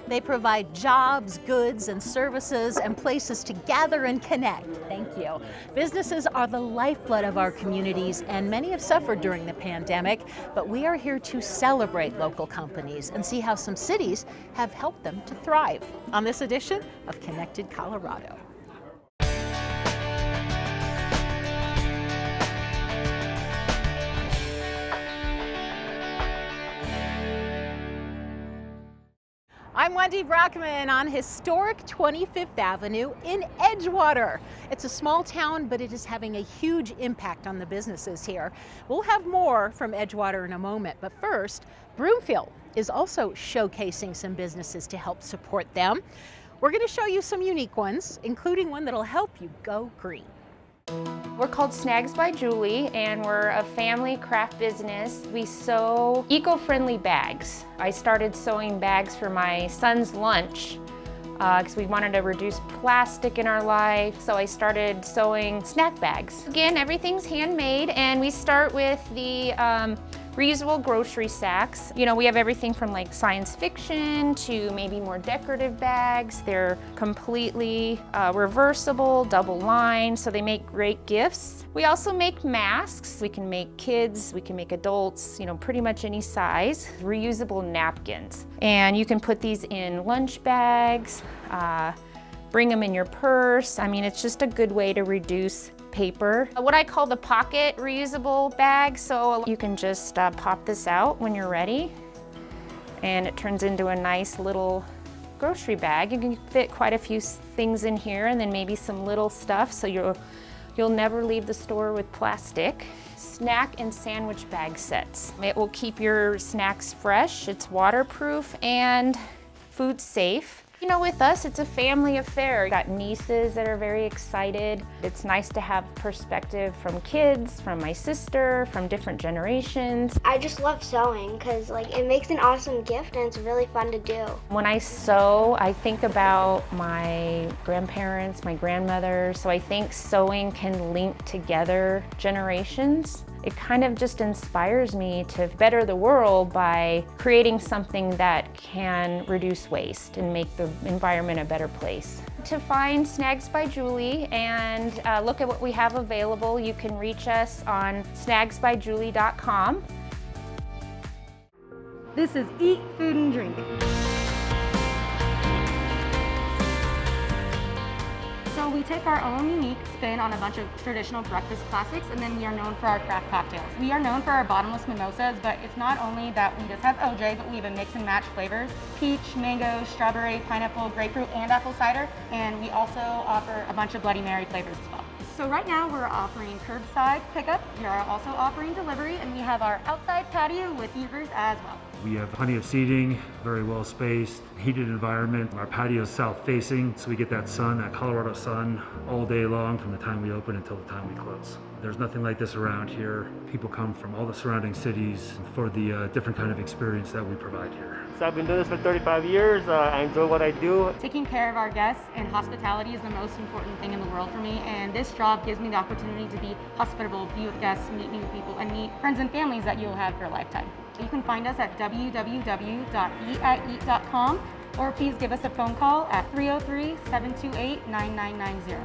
They provide jobs, goods, and services, and places to gather and connect. Thank you. Businesses are the lifeblood of our communities, and many have suffered during the pandemic, but we are here to celebrate local companies and see how some cities have helped them to thrive on this edition of Connected Colorado. I'm Wendy Brockman on historic 25th Avenue in Edgewater. It's a small town, but it is having a huge impact on the businesses here. We'll have more from Edgewater in a moment, but first, Broomfield is also showcasing some businesses to help support them. We're going to show you some unique ones, including one that'll help you go green. We're called Snags by Julie, and we're a family craft business. We sew eco-friendly bags. I started sewing bags for my son's lunch because we wanted to reduce plastic in our life, so I started sewing snack bags. Again, everything's handmade, and we start with the reusable grocery sacks. You know, we have everything from like science fiction to maybe more decorative bags. They're completely reversible, double lined, so they make great gifts. We also make masks. We can make kids, we can make adults, you know, pretty much any size. Reusable napkins. And you can put these in lunch bags, bring them in your purse. I mean, it's just a good way to reduce paper. What I call the pocket reusable bag, so you can just pop this out when you're ready, and it turns into a nice little grocery bag. You can fit quite a few things in here, and then maybe some little stuff, so you'll never leave the store with plastic. Snack and sandwich bag sets. It will keep your snacks fresh, it's waterproof, and food safe. You know, with us, it's a family affair. We've got nieces that are very excited. It's nice to have perspective from kids, from my sister, from different generations. I just love sewing because it makes an awesome gift and it's really fun to do. When I sew, I think about my grandparents, my grandmother, so I think sewing can link together generations. It kind of just inspires me to better the world by creating something that can reduce waste and make the environment a better place. To find Snags by Julie and look at what we have available, you can reach us on snagsbyjulie.com. This is Eat, Food, and Drink. So we take our own unique spin on a bunch of traditional breakfast classics, and then we are known for our craft cocktails. We are known for our bottomless mimosas, but it's not only that we just have OJ, but we even mix and match flavors. Peach, mango, strawberry, pineapple, grapefruit, and apple cider. And we also offer a bunch of Bloody Mary flavors as well. So right now we're offering curbside pickup. We are also offering delivery, and we have our outside patio with eaters as well. We have plenty of seating, very well spaced, heated environment. Our patio is south facing, so we get that sun, that Colorado sun, all day long from the time we open until the time we close. There's nothing like this around here. People come from all the surrounding cities for the different kind of experience that we provide here. So I've been doing this for 35 years. I enjoy what I do. Taking care of our guests and hospitality is the most important thing in the world for me, and this job gives me the opportunity to be hospitable, be with guests, meet new people, and meet friends and families that you'll have for a lifetime. You can find us at www.eatateat.com, or please give us a phone call at 303-728-9990.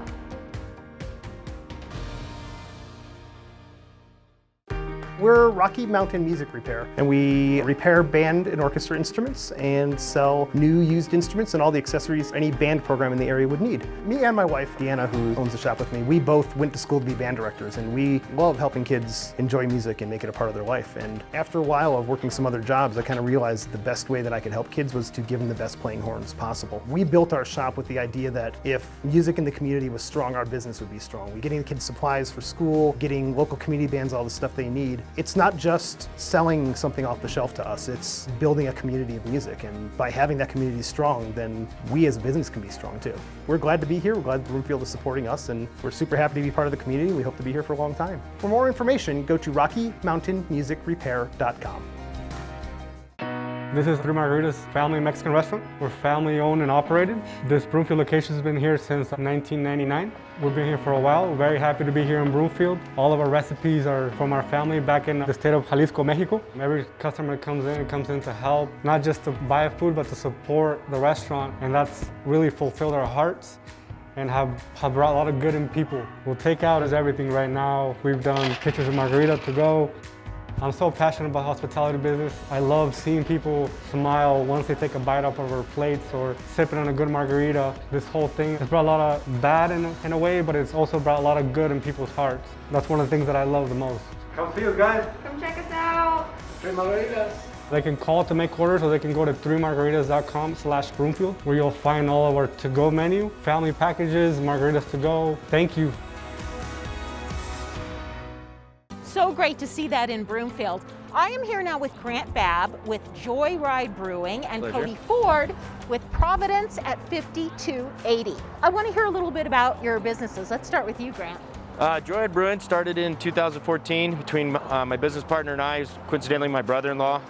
We're Rocky Mountain Music Repair, and we repair band and orchestra instruments and sell new used instruments and all the accessories any band program in the area would need. Me and my wife, Deanna, who owns the shop with me, we both went to school to be band directors, and we love helping kids enjoy music and make it a part of their life. And after a while of working some other jobs, I kind of realized the best way that I could help kids was to give them the best playing horns possible. We built our shop with the idea that if music in the community was strong, our business would be strong. We're getting the kids supplies for school, getting local community bands all the stuff they need. It's not just selling something off the shelf to us, it's building a community of music, and by having that community strong, then we as a business can be strong too. We're glad to be here, we're glad Broomfield is supporting us, and we're super happy to be part of the community. We hope to be here for a long time. For more information, go to RockyMountainMusicRepair.com. This is Three Margaritas Family Mexican Restaurant. We're family owned and operated. This Broomfield location has been here since 1999. We've been here for a while. We're very happy to be here in Broomfield. All of our recipes are from our family back in the state of Jalisco, Mexico. Every customer comes in to help, not just to buy food, but to support the restaurant. And that's really fulfilled our hearts and have brought a lot of good in people. Well, takeout is everything right now. We've done pictures of margarita to go. I'm so passionate about hospitality business. I love seeing people smile once they take a bite off of our plates or sipping on a good margarita. This whole thing has brought a lot of bad in a way, but it's also brought a lot of good in people's hearts. That's one of the things that I love the most. Come see us, guys. Come check us out. Three Margaritas. They can call to make orders, or they can go to 3margaritas.com/Broomfield, where you'll find all of our to-go menu, family packages, margaritas to go. Thank you. So great to see that in Broomfield. I am here now with Grant Babb with Joyride Brewing and Pleasure. Cody Ford with Providence at 5280. I want to hear a little bit about your businesses. Let's start with you, Grant. Joyride Brewing started in 2014 between my business partner and I, coincidentally my brother-in-law.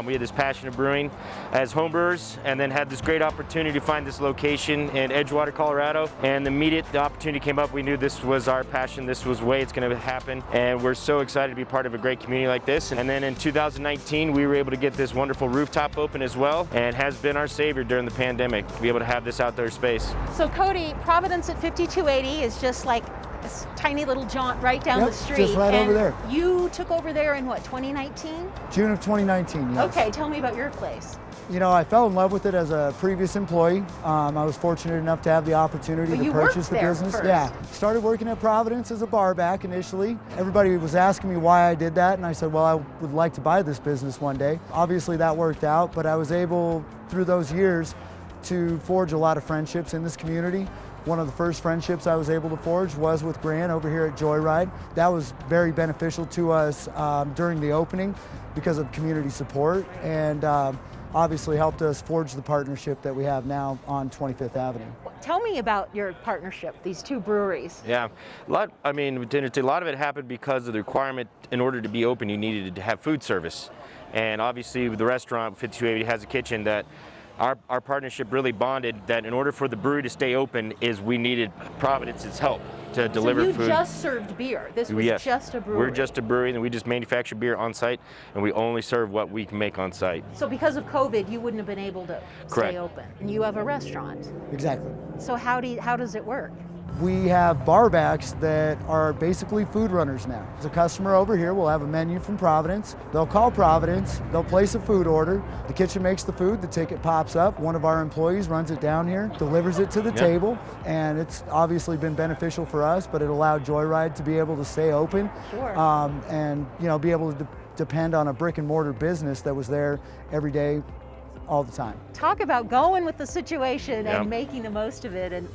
We had this passion of brewing as homebrewers, and then had this great opportunity to find this location in Edgewater, Colorado. And the immediate the opportunity came up, we knew this was our passion, this was the way it's going to happen. And we're so excited to be part of a great community like this. And then in 2019, we were able to get this wonderful rooftop open as well, and has been our savior during the pandemic to be able to have this outdoor space. So Cody, Providence at 5280 is just like this tiny little jaunt right down the street. Just right over there. You took over there in what, 2019? June of 2019, yes. Okay, tell me about your place. You know, I fell in love with it as a previous employee. I was fortunate enough to have the opportunity to purchase the business. First. Yeah, started working at Providence as a bar back initially. Everybody was asking me why I did that, and I said, well, I would like to buy this business one day. Obviously that worked out, but I was able, through those years, to forge a lot of friendships in this community. One of the first friendships I was able to forge was with Grant over here at Joyride. That was very beneficial to us during the opening because of community support, and obviously helped us forge the partnership that we have now on 25th Avenue. Tell me about your partnership, these two breweries. Yeah, a lot of it happened because of the requirement. In order to be open, you needed to have food service. And obviously the restaurant, 5280, has a kitchen that our partnership really bonded that in order for the brewery to stay open is we needed Providence's help to deliver food. So you just served beer. This was just a brewery. We're just a brewery, and we just manufacture beer on site, and we only serve what we can make on site. So because of COVID, you wouldn't have been able to stay open. And you have a restaurant. Exactly. So how does it work? We have bar backs that are basically food runners now. The customer over here will have a menu from Providence. They'll call Providence, they'll place a food order. The kitchen makes the food, the ticket pops up. One of our employees runs it down here, delivers it to the table, and it's obviously been beneficial for us, but it allowed Joyride to be able to stay open. Sure. And be able to depend on a brick and mortar business that was there every day, all the time. Talk about going with the situation and making the most of it. And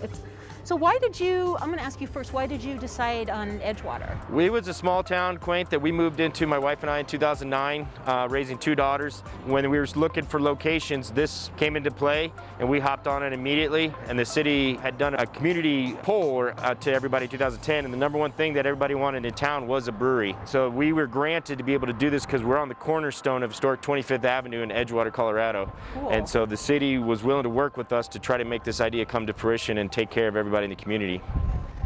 so I'm going to ask you first, why did you decide on Edgewater? We was a small town, quaint, that we moved into, my wife and I, in 2009, raising two daughters. When we were looking for locations, this came into play, and we hopped on it immediately. And the city had done a community poll to everybody in 2010, and the number one thing that everybody wanted in town was a brewery. So we were granted to be able to do this because we're on the cornerstone of historic 25th Avenue in Edgewater, Colorado. Cool. And so the city was willing to work with us to try to make this idea come to fruition and take care of everybody in the community.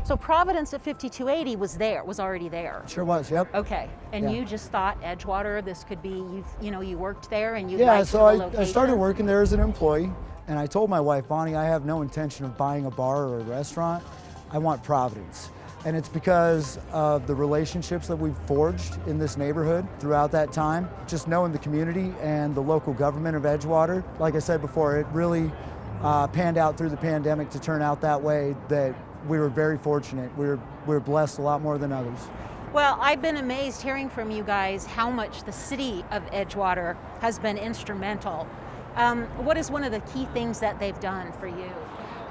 So Providence at 5280 was already there. Sure was, yep. Okay, and you just thought Edgewater, this could be, you worked there and you Yeah, liked so the I location. started working there as an employee, and I told my wife, Bonnie, I have no intention of buying a bar or a restaurant. I want Providence. And it's because of the relationships that we've forged in this neighborhood throughout that time. Just knowing the community and the local government of Edgewater. Like I said before, it really panned out through the pandemic to turn out that way, that we were very fortunate. We were blessed a lot more than others. Well, I've been amazed hearing from you guys how much the city of Edgewater has been instrumental. What is one of the key things that they've done for you?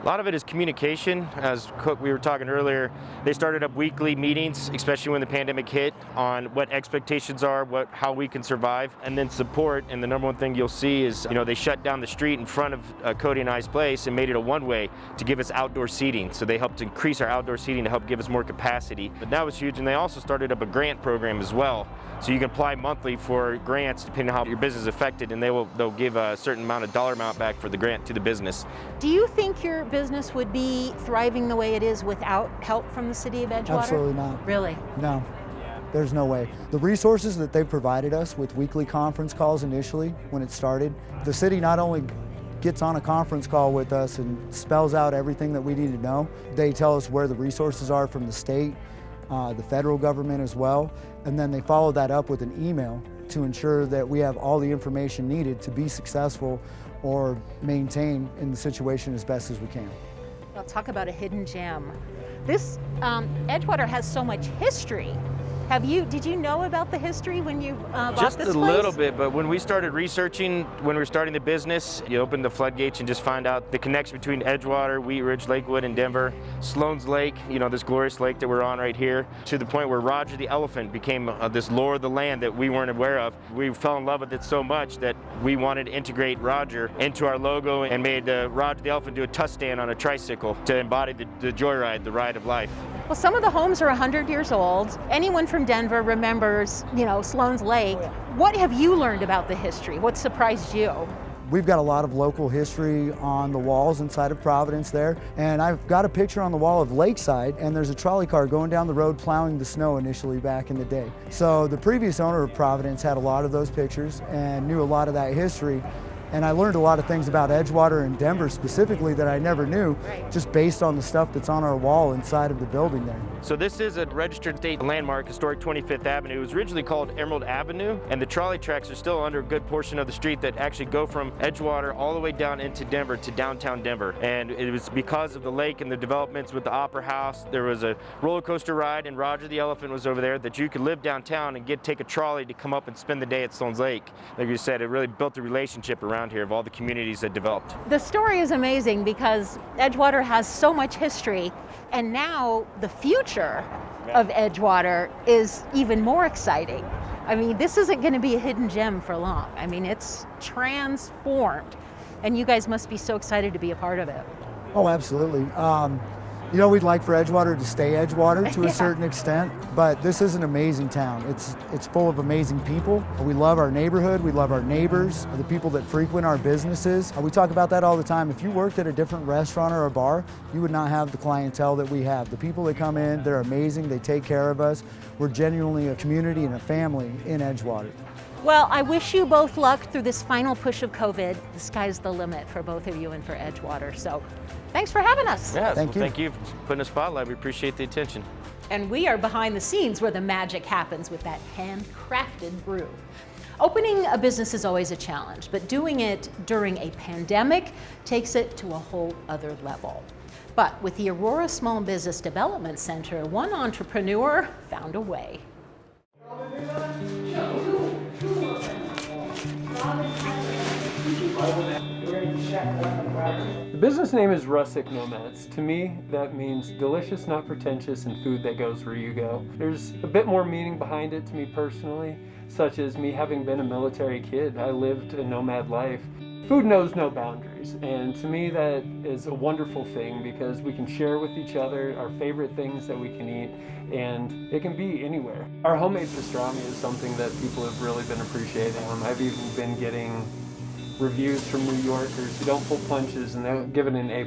A lot of it is communication. As Cook, we were talking earlier, they started up weekly meetings, especially when the pandemic hit, on what expectations are, how we can survive, and then support. And the number one thing you'll see is, they shut down the street in front of Cody and I's place and made it a one-way to give us outdoor seating. So they helped increase our outdoor seating to help give us more capacity. But that was huge, and they also started up a grant program as well. So you can apply monthly for grants depending on how your business is affected, and they'll give a certain dollar amount back for the grant to the business. Do you think your business would be thriving the way it is without help from the city of Edgewater? Absolutely not. Really? No, there's no way. The resources that they provided us with weekly conference calls initially when it started, the city not only gets on a conference call with us and spells out everything that we need to know, they tell us where the resources are from the state, the federal government as well, and then they follow that up with an email to ensure that we have all the information needed to be successful or maintain in the situation as best as we can. Well, talk about a hidden gem. This Edgewater has so much history. Did you know about the history when you bought this place? Just a little bit, but when we started researching, when we were starting the business, you open the floodgates and just find out the connection between Edgewater, Wheat Ridge, Lakewood, and Denver, Sloan's Lake, this glorious lake that we're on right here, to the point where Roger the Elephant became this lore of the land that we weren't aware of. We fell in love with it so much that we wanted to integrate Roger into our logo and made Roger the Elephant do a tusk stand on a tricycle to embody the joyride, the ride of life. Well, some of the homes are 100 years old. Anyone from Denver remembers, Sloan's Lake. Oh, yeah. What have you learned about the history? What surprised you? We've got a lot of local history on the walls inside of Providence there, and I've got a picture on the wall of Lakeside, and there's a trolley car going down the road plowing the snow initially back in the day. So the previous owner of Providence had a lot of those pictures and knew a lot of that history. And I learned a lot of things about Edgewater and Denver specifically that I never knew, just based on the stuff that's on our wall inside of the building there. So this is a registered state landmark, historic 25th Avenue. It was originally called Emerald Avenue, and the trolley tracks are still under a good portion of the street that actually go from Edgewater all the way down into Denver to downtown Denver. And it was because of the lake and the developments with the Opera House. There was a roller coaster ride, and Roger the Elephant was over there, that you could live downtown and take a trolley to come up and spend the day at Sloan's Lake. Like you said, it really built a relationship around here of all the communities that developed. The story is amazing because Edgewater has so much history, and now the future of Edgewater is even more exciting. I mean, this isn't going to be a hidden gem for long. I mean, it's transformed, and you guys must be so excited to be a part of it. Oh, absolutely. We'd like for Edgewater to stay Edgewater to a certain extent, but this is an amazing town. It's full of amazing people. We love our neighborhood, we love our neighbors, the people that frequent our businesses. We talk about that all the time. If you worked at a different restaurant or a bar, you would not have the clientele that we have. The people that come in, they're amazing, they take care of us. We're genuinely a community and a family in Edgewater. Well, I wish you both luck through this final push of COVID. The sky's the limit for both of you and for Edgewater. So thanks for having us. Yeah, thank you for putting a spotlight. We appreciate the attention. And we are behind the scenes where the magic happens with that handcrafted brew. Opening a business is always a challenge, but doing it during a pandemic takes it to a whole other level. But with the Aurora Small Business Development Center, one entrepreneur found a way. The business name is Rustic Nomads. To me, that means delicious, not pretentious, and food that goes where you go. There's a bit more meaning behind it to me personally, such as me having been a military kid. I lived a nomad life. Food knows no boundaries, and to me that is a wonderful thing because we can share with each other our favorite things that we can eat, and it can be anywhere. Our homemade pastrami is something that people have really been appreciating. I've even been getting reviews from New Yorkers who don't pull punches, and they'll give it an A+.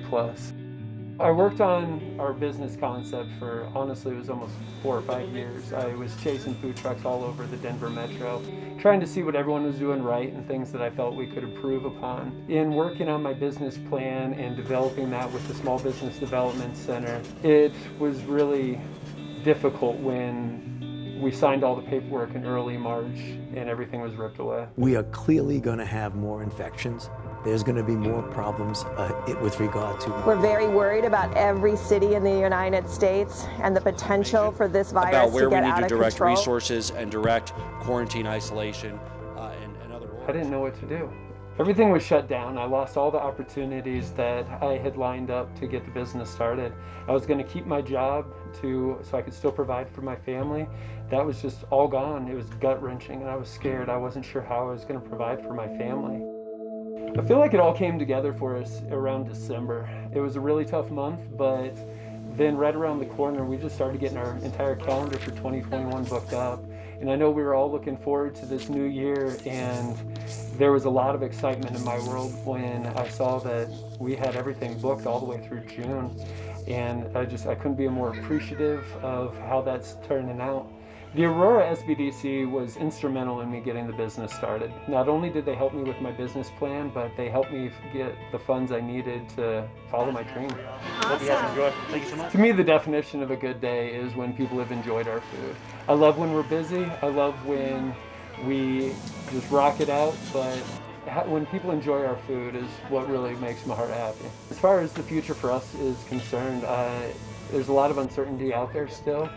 I worked on our business concept for, honestly, it was almost 4 or 5 years. I was chasing food trucks all over the Denver metro, trying to see what everyone was doing right and things that I felt we could improve upon. In working on my business plan and developing that with the Small Business Development Center, it was really difficult when we signed all the paperwork in early March and everything was ripped away. We are clearly going to have more infections. There's going to be more problems with regard to... We're very worried about every city in the United States and the potential for this virus to get out of control. About where we need to direct resources and direct quarantine isolation and other... I didn't know what to do. Everything was shut down. I lost all the opportunities that I had lined up to get the business started. I was going to keep my job so I could still provide for my family. That was just all gone. It was gut-wrenching, and I was scared. I wasn't sure how I was going to provide for my family. I feel like it all came together for us around December. It was a really tough month, but then right around the corner, we just started getting our entire calendar for 2021 booked up. And I know we were all looking forward to this new year, and there was a lot of excitement in my world when I saw that we had everything booked all the way through June. And I couldn't be more appreciative of how that's turning out. The Aurora SBDC was instrumental in me getting the business started. Not only did they help me with my business plan, but they helped me get the funds I needed to follow my dream. Hope you guys enjoy. Thank you so much. To me, the definition of a good day is when people have enjoyed our food. I love when we're busy. I love when we just rock it out, but when people enjoy our food is what really makes my heart happy. As far as the future for us is concerned, there's a lot of uncertainty out there still,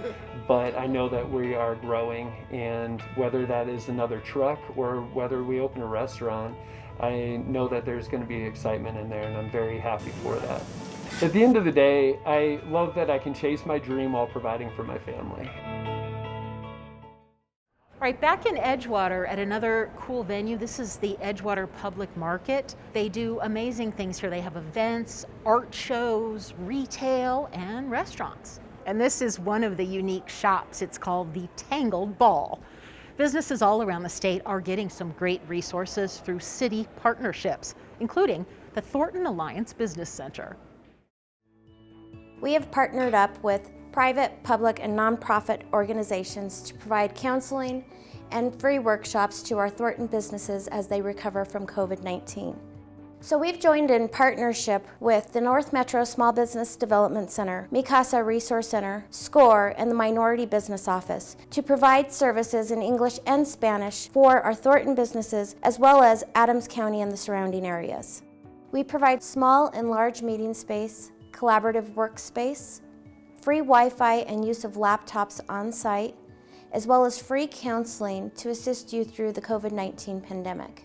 but I know that we are growing, and whether that is another truck or whether we open a restaurant, I know that there's going to be excitement in there, and I'm very happy for that. At the end of the day, I love that I can chase my dream while providing for my family. All right, back in Edgewater at another cool venue. This is the Edgewater Public Market. They do amazing things here. They have events, art shows, retail, and restaurants. And this is one of the unique shops. It's called the Tangled Ball. Businesses all around the state are getting some great resources through city partnerships, including the Thornton Alliance Business Center. We have partnered up with private, public, and nonprofit organizations to provide counseling and free workshops to our Thornton businesses as they recover from COVID-19. So we've joined in partnership with the North Metro Small Business Development Center, Mikasa Resource Center, SCORE, and the Minority Business Office to provide services in English and Spanish for our Thornton businesses as well as Adams County and the surrounding areas. We provide small and large meeting space, collaborative workspace, free Wi-Fi and use of laptops on site, as well as free counseling to assist you through the COVID-19 pandemic.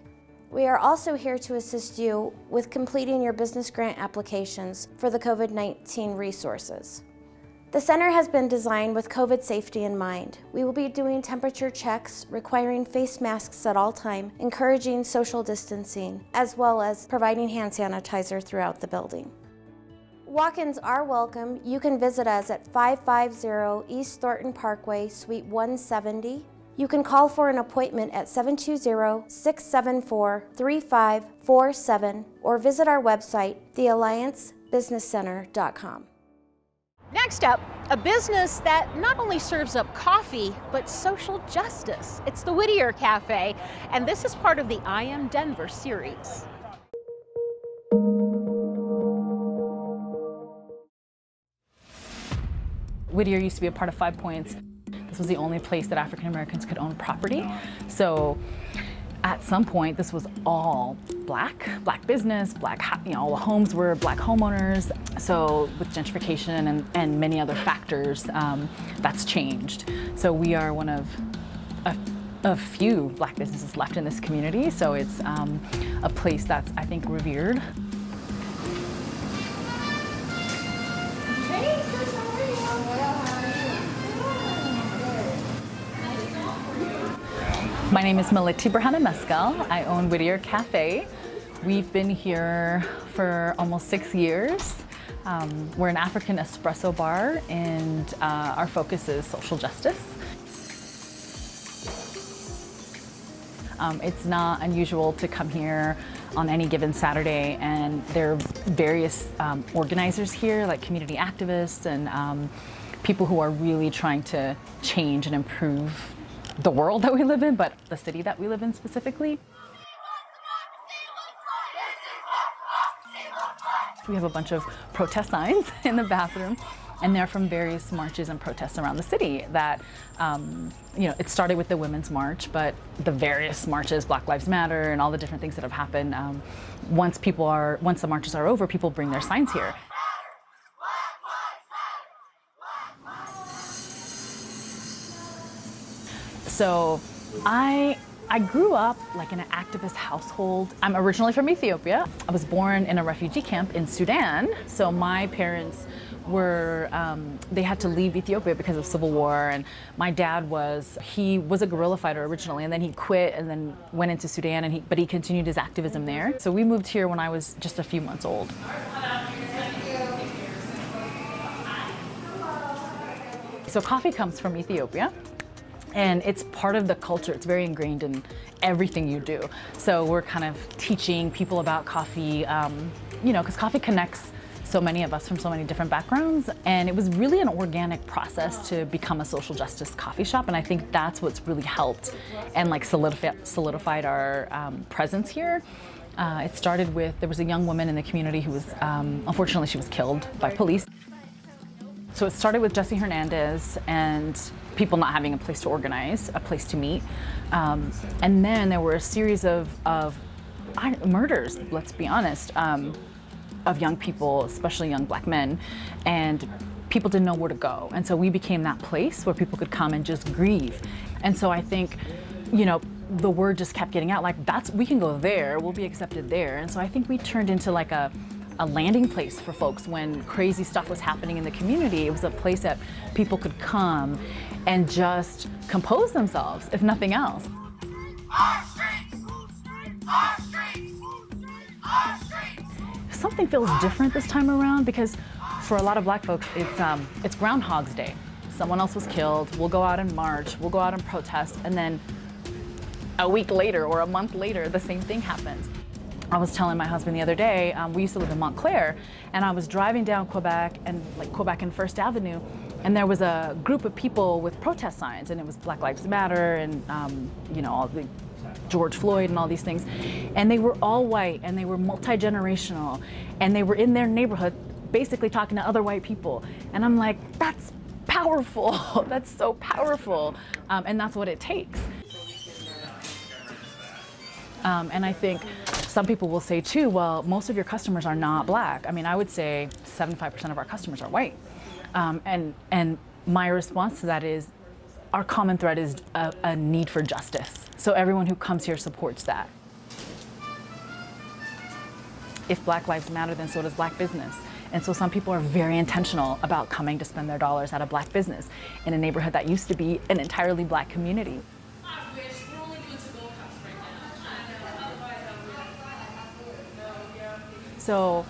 We are also here to assist you with completing your business grant applications for the COVID-19 resources. The center has been designed with COVID safety in mind. We will be doing temperature checks, requiring face masks at all time, encouraging social distancing, as well as providing hand sanitizer throughout the building. Walk-ins are welcome. You can visit us at 550 East Thornton Parkway, Suite 170. You can call for an appointment at 720-674-3547 or visit our website, thealliancebusinesscenter.com. Next up, a business that not only serves up coffee, but social justice. It's the Whittier Cafe, and this is part of the I Am Denver series. Whittier used to be a part of 5 Points. This was the only place that African Americans could own property. So at some point, this was all black business, all the homes were black homeowners. So with gentrification and many other factors, that's changed. So we are one of a few black businesses left in this community. So it's a place that's, I think, revered. My name is Maliki Burhana Mescal. I own Whittier Cafe. We've been here for almost 6 years. We're an African espresso bar, and our focus is social justice. It's not unusual to come here on any given Saturday, and there are various organizers here, like community activists and people who are really trying to change and improve the world that we live in, but the city that we live in specifically. We have a bunch of protest signs in the bathroom, and they're from various marches and protests around the city that, it started with the Women's March, but the various marches, Black Lives Matter and all the different things that have happened, once the marches are over, people bring their signs here. So I I grew up like in an activist household. I'm originally from Ethiopia. I was born in a refugee camp in Sudan. So my parents were, they had to leave Ethiopia because of civil war. And my dad he was a guerrilla fighter originally, and then he quit and then went into Sudan, but he continued his activism there. So we moved here when I was just a few months old. So coffee comes from Ethiopia. And it's part of the culture. It's very ingrained in everything you do. So we're kind of teaching people about coffee, because coffee connects so many of us from so many different backgrounds. And it was really an organic process to become a social justice coffee shop. And I think that's what's really helped and like solidified our presence here. It started with, there was a young woman in the community who was, unfortunately, she was killed by police. So it started with Jesse Hernandez and people not having a place to organize, a place to meet. And then there were a series of murders, let's be honest, of young people, especially young Black men, and people didn't know where to go. And so we became that place where people could come and just grieve. And so I think, the word just kept getting out, like, we can go there, we'll be accepted there. And so I think we turned into like a landing place for folks when crazy stuff was happening in the community. It was a place that people could come and just compose themselves, if nothing else. Our streets! Our streets! Our streets! Something feels different this time around because for a lot of Black folks, it's Groundhog's Day. Someone else was killed, we'll go out and march, we'll go out and protest, and then a week later or a month later, the same thing happens. I was telling my husband the other day, we used to live in Montclair, and I was driving down Quebec and First Avenue, and there was a group of people with protest signs, and it was Black Lives Matter and all the George Floyd and all these things. And they were all white, and they were multi-generational, and they were in their neighborhood basically talking to other white people. And I'm like, that's powerful. That's so powerful. And that's what it takes. And I think some people will say too, well, most of your customers are not Black. I mean, I would say 75% of our customers are white. And my response to that is, our common thread is a need for justice. So everyone who comes here supports that. If Black lives matter, then so does Black business. And so some people are very intentional about coming to spend their dollars at a Black business in a neighborhood that used to be an entirely Black community. So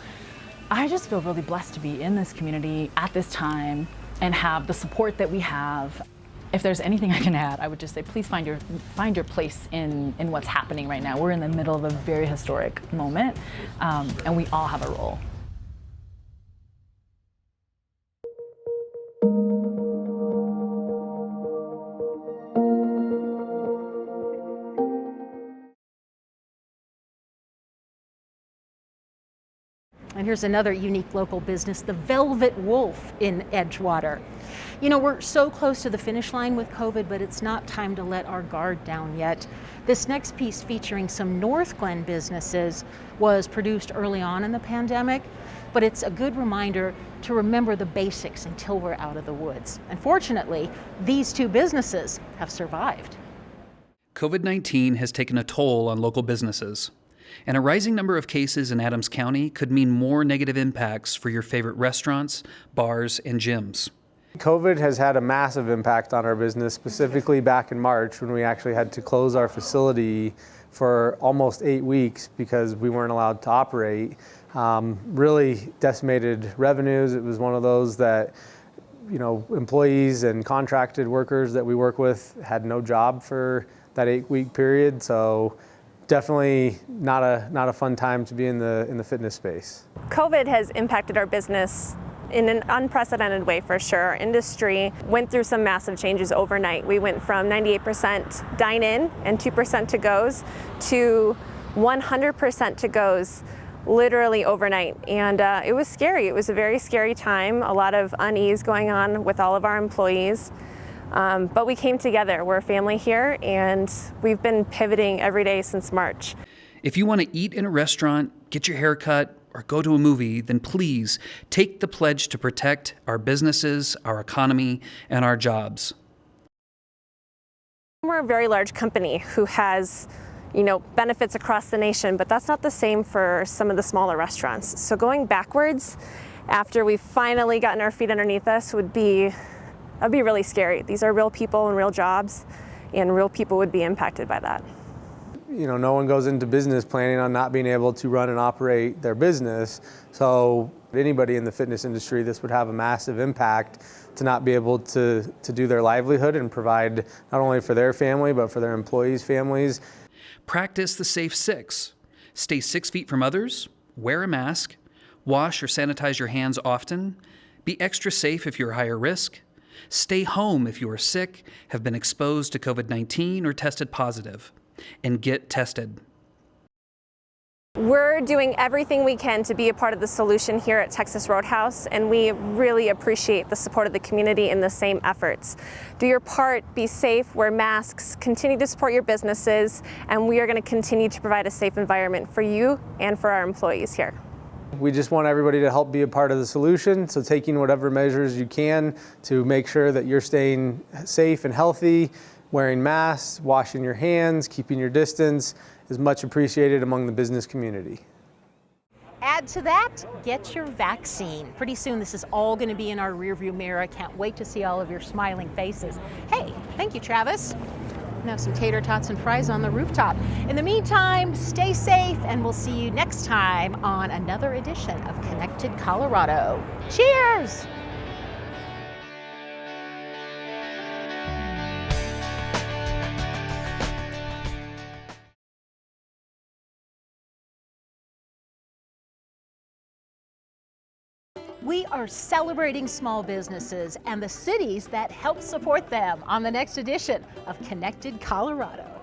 I just feel really blessed to be in this community at this time and have the support that we have. If there's anything I can add, I would just say, please find your place in what's happening right now. We're in the middle of a very historic moment, and we all have a role. And here's another unique local business, the Velvet Wolf in Edgewater. We're so close to the finish line with COVID, but it's not time to let our guard down yet. This next piece, featuring some North Glen businesses, was produced early on in the pandemic, but it's a good reminder to remember the basics until we're out of the woods. And fortunately, these two businesses have survived. COVID-19 has taken a toll on local businesses. And a rising number of cases in Adams County could mean more negative impacts for your favorite restaurants, bars, and gyms. COVID has had a massive impact on our business, specifically back in March when we actually had to close our facility for almost 8 weeks because we weren't allowed to operate. Really decimated revenues. It was one of those that, employees and contracted workers that we work with had no job for that 8-week period. So definitely not a fun time to be in the fitness space. COVID has impacted our business in an unprecedented way for sure. Our industry went through some massive changes overnight. We went from 98% dine-in and 2% to-goes to 100% to-goes literally overnight. And it was scary. It was a very scary time, a lot of unease going on with all of our employees. But we came together. We're a family here, and we've been pivoting every day since March. If you want to eat in a restaurant, get your hair cut, or go to a movie, then please take the pledge to protect our businesses, our economy, and our jobs. We're a very large company who has, benefits across the nation, but that's not the same for some of the smaller restaurants. So going backwards after we've finally gotten our feet underneath us that'd be really scary. These are real people and real jobs, and real people would be impacted by that. No one goes into business planning on not being able to run and operate their business. So anybody in the fitness industry, this would have a massive impact to not be able to do their livelihood and provide not only for their family, but for their employees' families. Practice the Safe 6. Stay 6 feet from others, wear a mask, wash or sanitize your hands often, be extra safe if you're higher risk, stay home if you are sick, have been exposed to COVID-19 or tested positive, and get tested. We're doing everything we can to be a part of the solution here at Texas Roadhouse, and we really appreciate the support of the community in the same efforts. Do your part, be safe, wear masks, continue to support your businesses, and we are going to continue to provide a safe environment for you and for our employees here. We just want everybody to help be a part of the solution, so taking whatever measures you can to make sure that you're staying safe and healthy, wearing masks, washing your hands, keeping your distance is much appreciated among the business community. Add to that, get your vaccine. Pretty soon this is all going to be in our rearview mirror. I can't wait to see all of your smiling faces. Hey, thank you, Travis. Now some tater tots and fries on the rooftop. In the meantime, stay safe, and we'll see you next time on another edition of Connected Colorado. Cheers! We are celebrating small businesses and the cities that help support them on the next edition of Connected Colorado.